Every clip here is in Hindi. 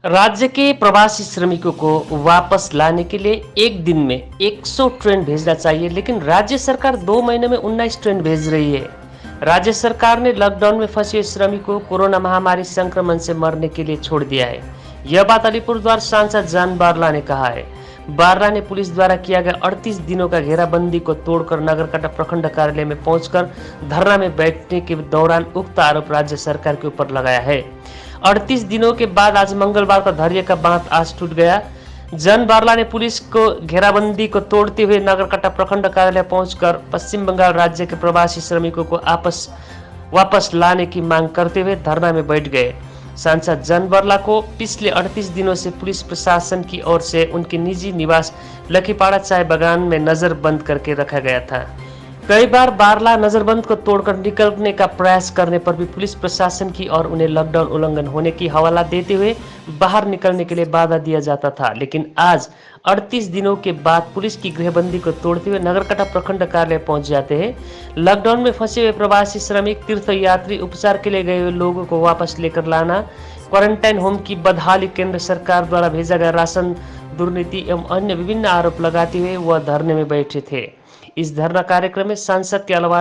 राज्य के प्रवासी श्रमिकों को वापस लाने के लिए एक दिन में 100 ट्रेन भेजना चाहिए, लेकिन राज्य सरकार 2 महीने में 19 ट्रेन भेज रही है। राज्य सरकार ने लॉकडाउन में फंसे हुए श्रमिकों को कोरोना महामारी संक्रमण से मरने के लिए छोड़ दिया है। यह बात अलीपुरद्वार सांसद जान बारला ने कहा है। बारला ने पुलिस द्वारा किया गया 38 दिनों का घेराबंदी को तोड़कर नगरकाटा प्रखंड कार्यालय में पहुंचकर धरना में बैठने के दौरान उक्त आरोप राज्य सरकार के ऊपर लगाया है। 38 दिनों के बाद आज मंगलवार को धैर्य का बांध आज टूट गया। जन बारला ने पुलिस को घेराबंदी को तोड़ते हुए नगरकाटा प्रखंड कार्यालय पहुंचकर पश्चिम बंगाल राज्य के प्रवासी श्रमिकों को वापस लाने की मांग करते हुए धरना में बैठ गए। सांसद जन बारला को पिछले 38 दिनों से पुलिस प्रशासन की ओर से उनके निजी निवास लखीपाड़ा चाय बागान में नजरबंद करके रखा गया था। कई बार बारला नजरबंद को तोड़कर निकलने का प्रयास करने पर भी पुलिस प्रशासन की और उन्हें लॉकडाउन उल्लंघन होने की हवाला देते हुए बाहर निकलने के लिए बाधा दिया जाता था। लेकिन आज 38 दिनों के बाद पुलिस की गृहबंदी को तोड़ते हुए नगरकाटा प्रखंड कार्यालय पहुंच जाते हैं। लॉकडाउन में फंसे हुए प्रवासी श्रमिक, तीर्थयात्री, उपचार के लिए गए हुए लोगों को वापस लेकर लाना, क्वारंटाइन होम की बदहाली, केंद्र सरकार द्वारा भेजा गया राशन दुर्नीति एवं अन्य विभिन्न आरोप लगाते हुए वह धरने में बैठे थे। इस धरना कार्यक्रम में सांसद के अलावा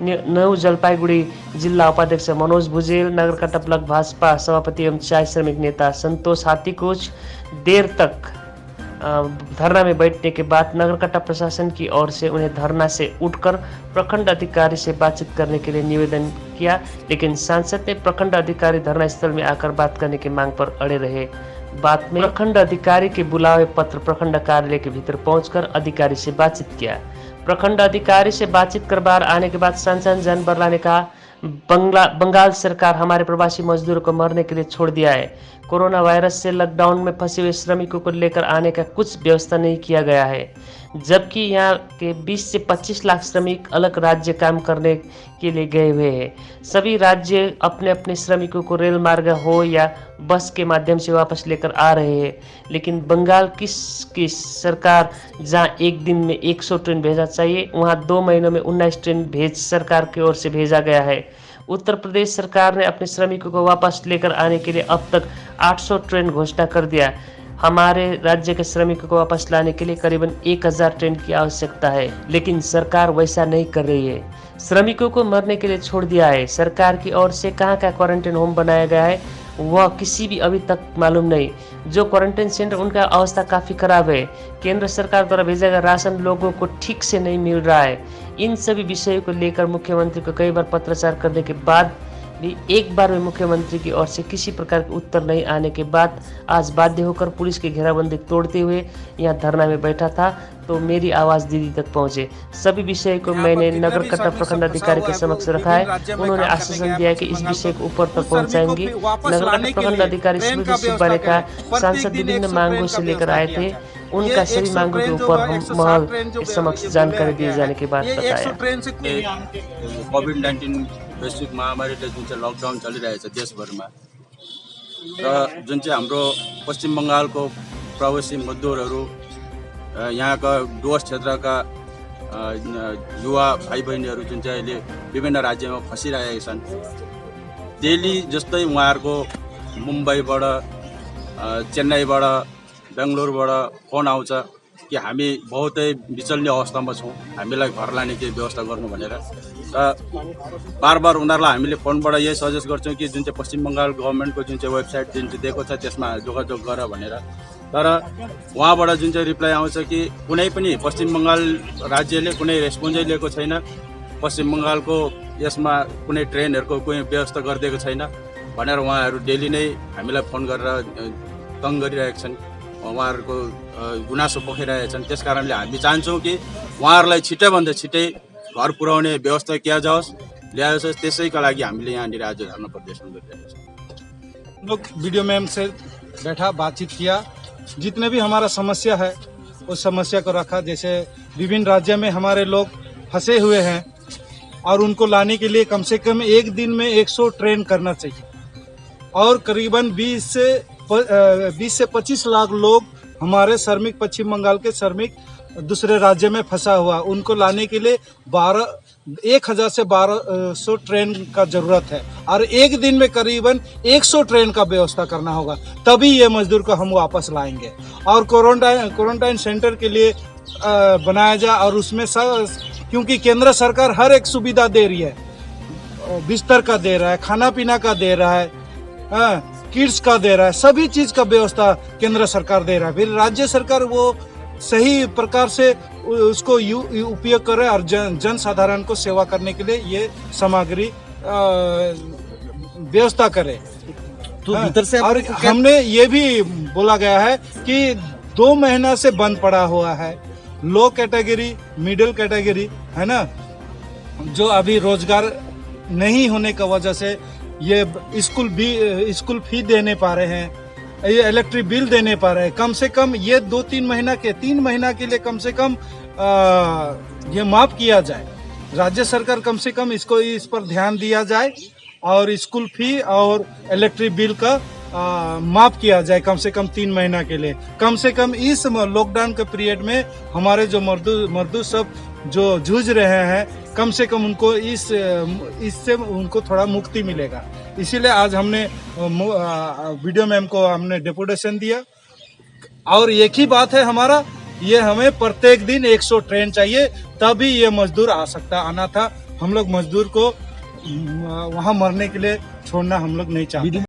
नौ जलपाईगुड़ी जिला उपाध्यक्ष मनोज भुजेल, नगरकाटा ब्लॉक भाजपा सभापति एवं चाय श्रमिक नेता संतोष हाथी कुछ देर तक धरना में बैठने के बाद नगरकाटा प्रशासन की ओर से उन्हें धरना से उठकर प्रखंड अधिकारी से बातचीत करने के लिए निवेदन किया, लेकिन सांसद ने प्रखंड अधिकारी धरना स्थल में आकर बात करने की मांग पर अड़े रहे। बाद में प्रखंड अधिकारी के बुलावे पत्र प्रखंड कार्यालय के भीतर पहुंचकर अधिकारी से बातचीत किया। प्रखंड अधिकारी से बातचीत कर बाहर आने के बाद सांसद जन बारला ने कहा, बंगाल सरकार हमारे प्रवासी मजदूरों को मरने के लिए छोड़ दिया है। कोरोना वायरस से लॉकडाउन में फंसे हुए श्रमिकों को लेकर आने का कुछ व्यवस्था नहीं किया गया है, जबकि यहाँ के 20 से 25 लाख श्रमिक अलग राज्य काम करने के लिए गए हुए हैं। सभी राज्य अपने अपने श्रमिकों को रेल मार्ग हो या बस के माध्यम से वापस लेकर आ रहे हैं, लेकिन बंगाल की सरकार जहाँ एक दिन में 100 ट्रेन भेजना चाहिए, वहाँ 2 महीनों में 19 ट्रेन सरकार की ओर से भेजा गया है। उत्तर प्रदेश सरकार ने अपने श्रमिकों को वापस लेकर आने के लिए अब तक 800 ट्रेन घोषणा कर दिया। हमारे राज्य के श्रमिकों को वापस लाने के लिए करीबन 1000 ट्रेन की आवश्यकता है, लेकिन सरकार वैसा नहीं कर रही है। श्रमिकों को मरने के लिए छोड़ दिया है। सरकार की ओर से कहाँ का क्वारंटाइन होम बनाया गया है वह किसी भी अभी तक मालूम नहीं। जो क्वारंटाइन सेंटर, उनका अवस्था काफ़ी खराब है। केंद्र सरकार द्वारा भेजा गया राशन लोगों को ठीक से नहीं मिल रहा है। इन सभी विषयों को लेकर मुख्यमंत्री को कई बार पत्राचार करने के बाद भी एक बार भी मुख्यमंत्री की ओर से किसी प्रकार के उत्तर नहीं आने के बाद आज बाध्य होकर पुलिस की घेराबंदी तोड़ते हुए यहाँ धरना में बैठा था, तो मेरी आवाज़ दीदी तक पहुँचे। सभी विषय को मैंने नगरकाटा प्रखंड अधिकारी के समक्ष रखा है। उन्होंने आश्वासन दिया कि इस विषय को ऊपर तक पहुँचाएंगे। नगरकाटा प्रखंड अधिकारी स्मृति सुब्बा ने कहा, सांसद विभिन्न मांगों से लेकर आए थे, उनका सभी मांगों के ऊपर हम महल के समक्ष जानकारी दिए जाने के बाद बताया। कोभिड-19 वैश्विक महामारीले जुन चाहिँ लकडाउन चलिरहेछ देशभरमा र जुन चाहिँ हाम्रो पश्चिम बङ्गालको प्रवासी मजदुरहरू, यहाँका डुवर्स क्षेत्रका युवा भाइ बहिनीहरू जुन चाहिँ अहिले विभिन्न राज्यमा फसिरहेका छन्, दिल्ली जस्तै उहाँहरूको मुम्बईबाट, चेन्नईबाट, बेङ्गलोरबाट फोन आउँछ कि हामी बहुतै विचलनीय अवस्थामा छौँ, हामीलाई घर लाने केही व्यवस्था गर्नु भनेर। र बार बार उनीहरूलाई हामीले फोनबाट यही सजेस्ट गर्छौँ कि जुन चाहिँ पश्चिम बङ्गाल गभर्मेन्टको जुन चाहिँ वेबसाइट जुन चाहिँ दिएको छ त्यसमा जोगाजोग गर भनेर। तर उहाँबाट जुन चाहिँ रिप्लाई आउँछ कि कुनै पनि पश्चिम बङ्गाल राज्यले कुनै रेस्पोन्सै लिएको छैन, पश्चिम बङ्गालको यसमा कुनै ट्रेनहरूको कुनै व्यवस्था गरिदिएको छैन भनेर उहाँहरू डेली नै हामीलाई फोन गरेर तङ गरिरहेका छन्, उहाँहरूको गुनासो पोखिरहेका छन्। त्यस कारणले हामी चाहन्छौँ कि उहाँहरूलाई छिटैभन्दा छिटै घर पुर्याउने व्यवस्था किया जाओस्, ल्याओस्। त्यसैका लागि हामीले यहाँनिर आज धरना प्रदर्शन गरिरहेका छौँ। लोग वीडियो में हमसे बैठा बातचीत किया, जितने भी हमारा समस्या है उस समस्या को रखा। जैसे विभिन्न राज्य में हमारे लोग फंसे हुए हैं और उनको लाने के लिए कम से कम एक दिन में 100 ट्रेन करना चाहिए, और करीबन 20 से 25 लाख लोग हमारे श्रमिक, पश्चिम बंगाल के श्रमिक दूसरे राज्य में फंसा हुआ, उनको लाने के लिए 1000 से 1200 ट्रेन का जरूरत है और एक दिन में करीबन 100 ट्रेन का व्यवस्था करना होगा, तभी ये मजदूर को हम वापस लाएंगे। और क्वारंटाइन सेंटर के लिए बनाया जाए और उसमें क्योंकि केंद्र सरकार हर एक सुविधा दे रही है, बिस्तर का दे रहा है, खाना पीना का दे रहा है, किड्स का दे रहा है, सभी चीज का व्यवस्था केंद्र सरकार दे रहा है। फिर राज्य सरकार वो सही प्रकार से उसको उपयोग करे और जन साधारण को सेवा करने के लिए ये सामग्री व्यवस्था करे। तो भीतर से और हमने ये भी बोला गया है कि 2 महीना से बंद पड़ा हुआ है, लो कैटेगरी, मिडिल कैटेगरी है ना, जो अभी रोजगार नहीं होने की वजह से ये स्कूल फी देने पा रहे हैं, ये इलेक्ट्रिक बिल देने पा रहे हैं। कम से कम ये 3 महीना के लिए कम से कम ये माफ किया जाए। राज्य सरकार कम से कम इस पर ध्यान दिया जाए और स्कूल फी और इलेक्ट्रिक बिल का माफ किया जाए कम से कम 3 महीना के लिए। कम से कम इस लॉकडाउन के पीरियड में हमारे जो मजदूर सब जो जूझ रहे हैं, कम से कम उनको इससे उनको थोड़ा मुक्ति मिलेगा। इसीलिए आज हमने वीडियो मैम को हमने डेपुटेशन दिया और एक ही बात है हमारा, ये हमें प्रत्येक दिन 100 ट्रेन चाहिए, तभी ये मजदूर आना था। हम लोग मजदूर को वहाँ मरने के लिए छोड़ना हम लोग नहीं चाहते।